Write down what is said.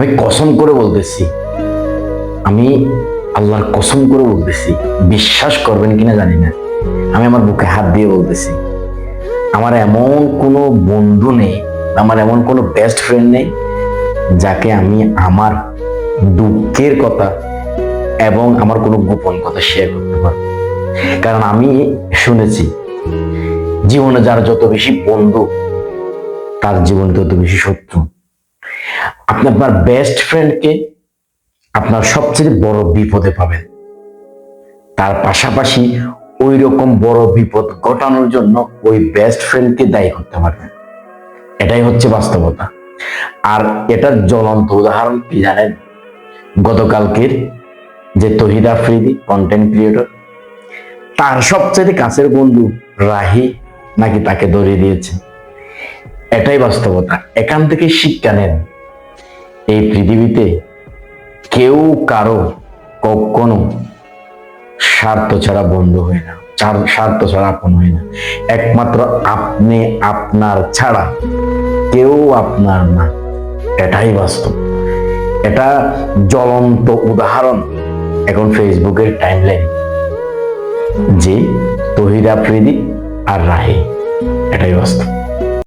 আমি কসম করে বলতেছি, আমি আল্লাহর কসম করে বলতেছি, বিশ্বাস করবেন কিনা জানি না, আমি আমার বুকে হাত দিয়ে বলতেছি, আমার এমন কোনো বন্ধু নেই, আমার এমন কোনো বেস্ট ফ্রেন্ড নেই যাকে আমি আমার দুঃখের কথা এবং আমার কোনো গোপন কথা শেয়ার করতে পারবো। কারণ আমি শুনেছি, জীবনে যার যত বেশি বন্ধু, তার জীবনে তত বেশি শত্রু। আপনি আপনার বেস্ট ফ্রেন্ডকে আপনার সবচেয়ে বড় বিপদে পাবেন, তার পাশাপাশি ওই রকম বড় বিপদ ঘটানোর জন্য ওই বেস্ট ফ্রেন্ডকে দায়ী করতে পারবেন। এটাই হচ্ছে বাস্তবতা। আর এটার জ্বলন্ত উদাহরণ কি জানেন? গতকালকের যে তহিদ আফ্রিদি কন্টেন্ট ক্রিয়েটর, তার সবচেয়ে কাছের বন্ধু রাহি নাকি তাকে ধরিয়ে দিয়েছে। এটাই বাস্তবতা। এখান থেকে শিক্ষা নেন, এই পৃথিবীতে কেউ কারো কখনো স্বার্থ ছাড়া বন্ধু হয় না, স্বার্থ ছাড়া আপন হয় না। একমাত্র আপনি আপনার ছাড়া কেউ আপনার না। এটাই বাস্তব। এটা জ্বলন্ত উদাহরণ এখন ফেসবুকের টাইমলাইন, যে তহিদ আফ্রিদি আর রাহি। এটাই বাস্তব।